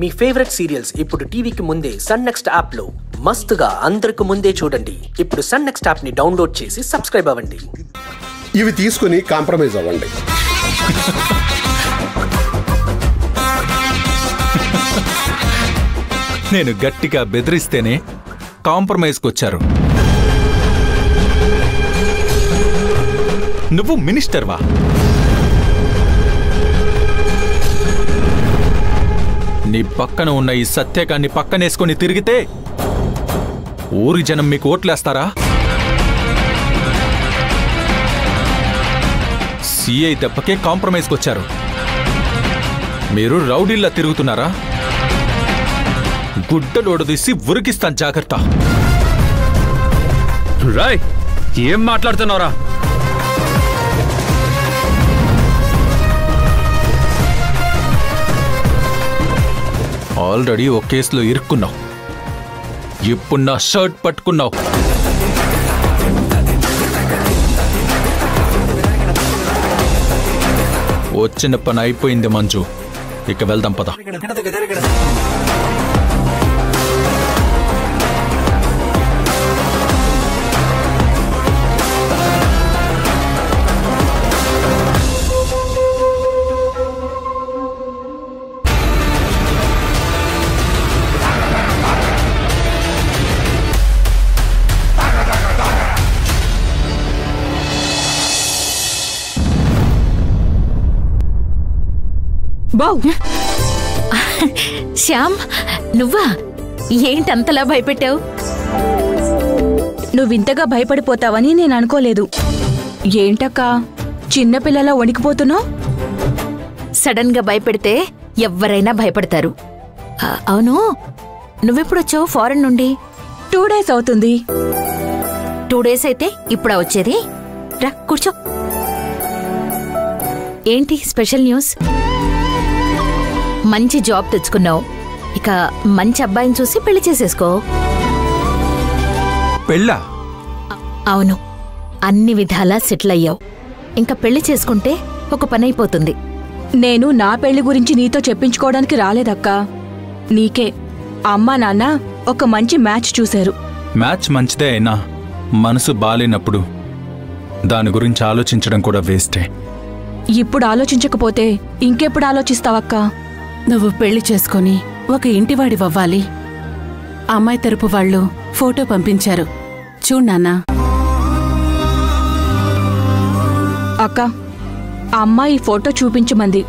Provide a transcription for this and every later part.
మీ favourite serials ఇప్పుడు టీవీకి ముందే సన్ నెక్స్ట్ యాప్ లో మస్తుగా అందరికి ముందే చూడండి. ఇప్పుడు సన్ నెక్స్ట్ యాప్ ని డౌన్లోడ్ చేసి సబ్స్క్రైబ్ అవ్వండి. ఇవి తీసుకుని కాంప్రమైజ్ అవ్వండి. నేను గట్టిగా బెదిరిస్తేనే కాంప్రమైజ్కి వచ్చారు. నువ్వు మినిస్టర్వా? నీ పక్కన ఉన్న ఈ సత్యకాన్ని పక్కనేసుకొని తిరిగితే ఊరి జనం మీకు ఓట్లేస్తారా? సిఐ దెబ్బకే కాంప్రమైజ్కి వచ్చారు. మీరు రౌడీల్లా తిరుగుతున్నారా? గుడ్డలోడదీసి ఉరికిస్తాను, జాగ్రత్త. రాయ్, ఏం మాట్లాడుతున్నారా? ఆల్రెడీ ఒక కేసులో ఇరుక్కున్నావు. ఇప్పుడు నా షర్ట్ పట్టుకున్నావు. వచ్చిన పని అయిపోయింది మంజు, ఇక వెళ్దాం పద. శ్యామ్, నువ్వా? ఏంటంతలా భయపెట్టావు? నువ్వింతగా భయపడిపోతావని నేను అనుకోలేదు. ఏంటక్కా చిన్నపిల్లలా వణికిపోతున్నావు? సడన్ గా భయపెడితే ఎవ్వరైనా భయపడతారు. అవును, నువ్వెప్పుడొచ్చావు ఫారెన్ నుండి? 2 days అవుతుంది. 2 days అయితే ఇప్పుడా వచ్చేది? రా కూర్చో. ఏంటి స్పెషల్ న్యూస్? మంచి జాబ్ తెచ్చుకున్నావు. ఇక మంచి అబ్బాయిని చూసి పెళ్లి చేసేసుకో. పెళ్ళా? అవును, అన్ని విధాలా సెటిల్ అయ్యావు. ఇంకా పెళ్లి చేసుకుంటే ఒక పని అయిపోతుంది. నేను నా పెళ్లి గురించి నీతో చెప్పించుకోవడానికి రాలేదక్కా. నీకే అమ్మా నాన్న ఒక మంచి మ్యాచ్ చూశారు. మ్యాచ్ మంచిదే అయినా మనసు బాలేనప్పుడు దాని గురించి ఆలోచించడం కూడా వేస్టే. ఇప్పుడు ఆలోచించకపోతే ఇంకెప్పుడు ఆలోచిస్తావక్కా? నువ్వు పెళ్లి చేసుకుని ఒక ఇంటివాడివవ్వాలి. అమ్మాయి తరపు వాళ్ళు ఫోటో పంపించారు, చూడు నాన్నా. అక్క, అమ్మాయి ఫోటో చూపించమంది.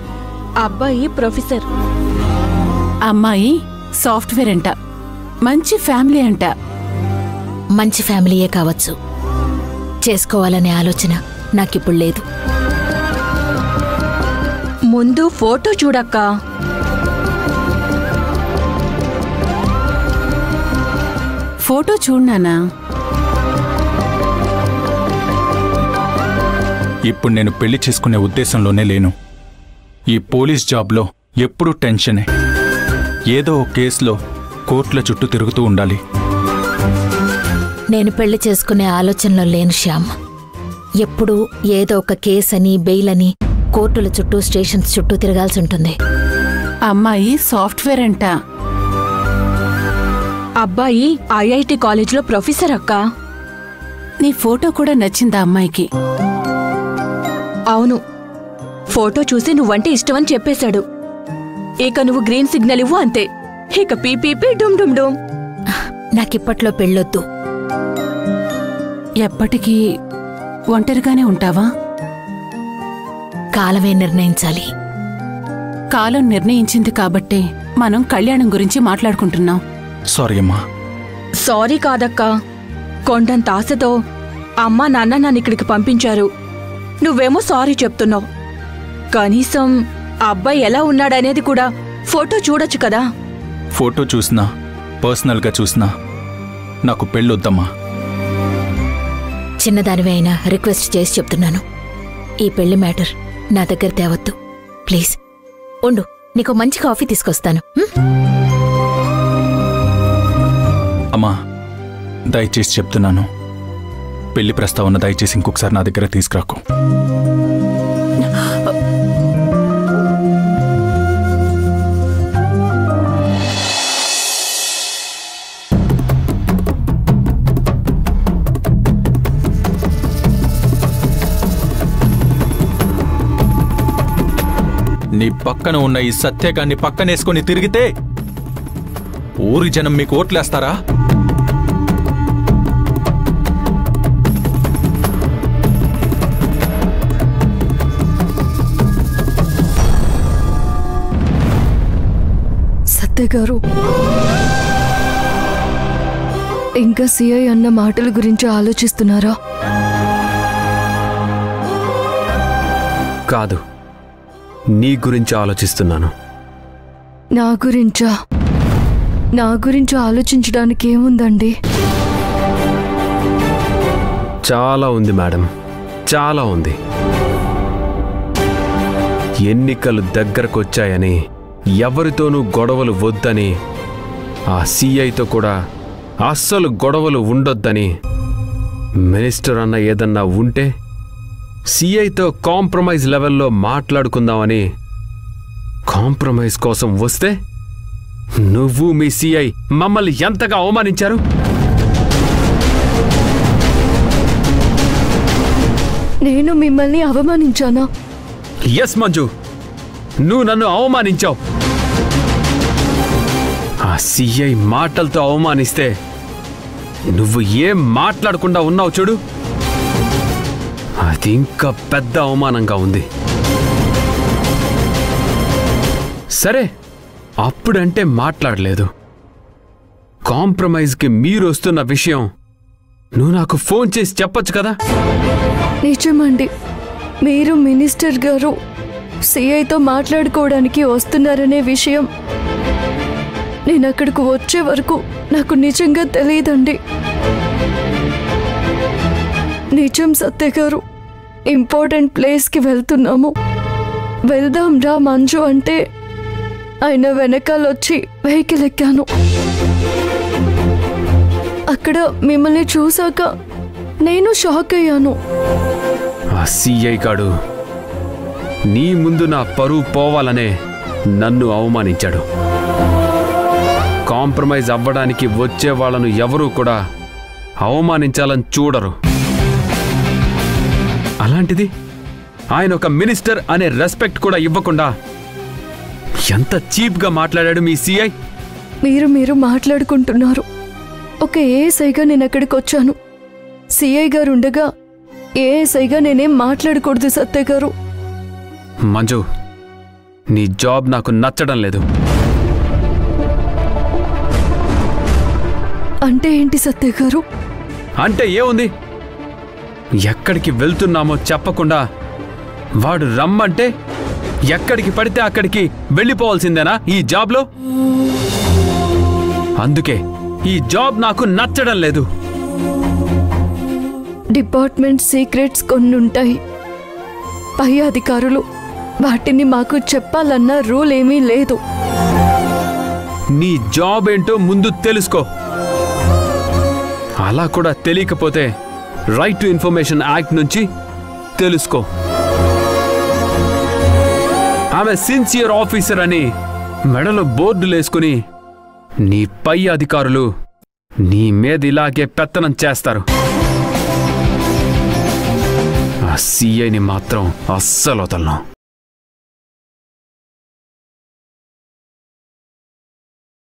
అబ్బాయి ప్రొఫెసర్, అమ్మాయి సాఫ్ట్వేర్ అంట. మంచి ఫ్యామిలీ అంట. మంచి ఫ్యామిలీయే కావచ్చు. చేసుకోవాలనే ఆలోచన నాకిప్పుడు లేదు. ముందు ఫోటో చూడక్కా. ఫోటో చూడు నాన్నా. ఇప్పుడు నేను పెళ్లి చేసుకునే ఉద్దేశంలోనే లేను. ఈ పోలీస్ జాబ్లో ఎప్పుడూ టెన్షనే. ఏదో ఒక కేసులో కోర్టుల చుట్టూ తిరుగుతూ ఉండాలి. నేను పెళ్లి చేసుకునే ఆలోచనలో లేను శ్యామ్. ఎప్పుడూ ఏదో ఒక కేసని, బెయిల్ అని కోర్టుల చుట్టూ, స్టేషన్స్ చుట్టూ తిరగాల్సి ఉంటుంది. అమ్మాయి సాఫ్ట్వేర్ అంట. అబ్బాయి ఐఐటి కాలేజ్లో ప్రొఫెసర్ అక్కా. నీ ఫోటో కూడా నచ్చిందా అమ్మాయికి? అవును, ఫోటో చూసి నువ్వంటే ఇష్టమని చెప్పేశాడు. ఇక నువ్వు గ్రీన్ సిగ్నల్ ఇవ్వు, అంతే. ఇక పీపీపీ డుమ్ డుమ్ డుమ్. నాకిప్పట్లో పెళ్ళొద్దు. ఎప్పటికీ ఒంటరిగానే ఉంటావా? కాలమే నిర్ణయించాలి. కాలం నిర్ణయించింది కాబట్టే మనం కళ్యాణం గురించి మాట్లాడుకుంటున్నాం. సారీ అమ్మా. సారీ కాదక్కా, కొండంత ఆశతో అమ్మా నాన్న నన్ను ఇక్కడికి పంపించారు. నువ్వేమో సారీ చెప్తున్నావు. కనీసం అబ్బాయి ఎలా ఉన్నాడనేది కూడా ఫోటో చూడొచ్చు కదా. ఫోటో చూసినా, పర్సనల్గా చూసినా నాకు పెళ్ళొద్దమ్మా. చిన్నదానివే అయినా రిక్వెస్ట్ చేసి చెప్తున్నాను. ఈ పెళ్లి మ్యాటర్ నా దగ్గర తేవద్దు ప్లీజ్. ఉండు, నీకు మంచి కాఫీ తీసుకొస్తాను. అమ్మా, దయచేసి చెప్తున్నాను, పెళ్లి ప్రస్తావన దయచేసి ఇంకొకసారి నా దగ్గర తీసుకురాకు. పక్కన ఉన్న ఈ సత్యగాన్ని పక్కనేసుకొని తిరిగితే ఊరి జనం మీకు ఓట్లేస్తారా? సత్య గారు, ఇంకా సిఐ అన్న మాటల గురించి ఆలోచిస్తున్నారా? కాదు, నీ గురించి ఆలోచిస్తున్నాను. నా గురించా? నా గురించి ఆలోచించడానికి ఏముందండి? చాలా ఉంది మేడం, చాలా ఉంది. ఎన్నికలు దగ్గరకొచ్చాయని, ఎవరితోనూ గొడవలు వద్దని, ఆ సిఐతో కూడా అస్సలు గొడవలు ఉండొద్దని, మినిస్టర్ అన్న ఏదన్నా ఉంటే సిఐతో కాంప్రమైజ్ లెవెల్లో మాట్లాడుకుందామని కాంప్రమైజ్ కోసం వస్తే నువ్వు మీ సిఐ మమ్మల్ని ఎంతగా అవమానించారు. నేను మిమ్మల్ని అవమానించానా? ఎస్ మంజు, నువ్వు నన్ను అవమానించావు. ఆ సిఐ మాటలతో అవమానిస్తే నువ్వు ఏం మాట్లాడకుండా ఉన్నావు చూడు, అది ఇంకా పెద్ద అవమానంగా ఉంది. సరే, అప్పుడంటే మాట్లాడలేదు. కాంప్రమైజ్కి మీరు వస్తున్న విషయం నువ్వు నాకు ఫోన్ చేసి చెప్పొచ్చు కదా. నిజమండి, మీరు మినిస్టర్ గారు సిఐతో మాట్లాడుకోవడానికి వస్తున్నారనే విషయం నేను అక్కడికి వచ్చే వరకు నాకు నిజంగా తెలియదండి. నిజం సత్య గారు, ఇంపార్టెంట్ ప్లేస్కి వెళ్తున్నాము, వెళ్దాం రా మంజు అంటే ఆయన వెనకాలొచ్చి వెహికల్ ఎక్కాను. అక్కడ మిమ్మల్ని చూశాక నేను షాక్ అయ్యాను. ఆ సిఐ గాడు నీ ముందు నా పరువు పోవాలనే నన్ను అవమానించాడు. కాంప్రమైజ్ అవ్వడానికి వచ్చే వాళ్ళను ఎవరూ కూడా అవమానించాలని చూడరు. అలాంటిది ఆయన ఒక మినిస్టర్ అనే రెస్పెక్ట్ కూడా ఇవ్వకుండా ఎంత చీప్గా మాట్లాడాడు మీ సిఐ. మీరు మాట్లాడుకుంటున్నారు. ఒక ఏఎస్ఐగా నేను అక్కడికి వచ్చాను. సిఐ గారు ఉండగా ఏఎస్ఐగా నేనేం మాట్లాడకూడదు సత్య గారు. మంజు, నీ జాబ్ నాకు నచ్చడం లేదు. అంటే ఏంటి సత్య గారు? అంటే ఏముంది, ఎక్కడికి వెళ్తున్నామో చెప్పకుండా వాడు రమ్మంటే ఎక్కడికి పడితే అక్కడికి వెళ్ళిపోవాల్సిందేనా ఈ జాబ్లో? అందుకే ఈ జాబ్ నాకు నచ్చడం లేదు. డిపార్ట్మెంట్ సీక్రెట్స్ కొన్ని ఉంటాయి. పై అధికారులు వాటిని మాకు చెప్పాలన్న రూల్ ఏమీ లేదు. నీ జాబ్ ఏంటో ముందు తెలుసుకో. అలా కూడా తెలియకపోతే రైట్ టు ఇన్ఫర్మేషన్ యాక్ట్ నుంచి తెలుసుకో. ఆమె సిన్సియర్ ఆఫీసర్ అని మెడలో బోర్డులేసుకుని నీ పై అధికారులు నీ మీద ఇలాగే పెత్తనం చేస్తారు. ఆ సిఐని మాత్రం అస్సలు వదలను.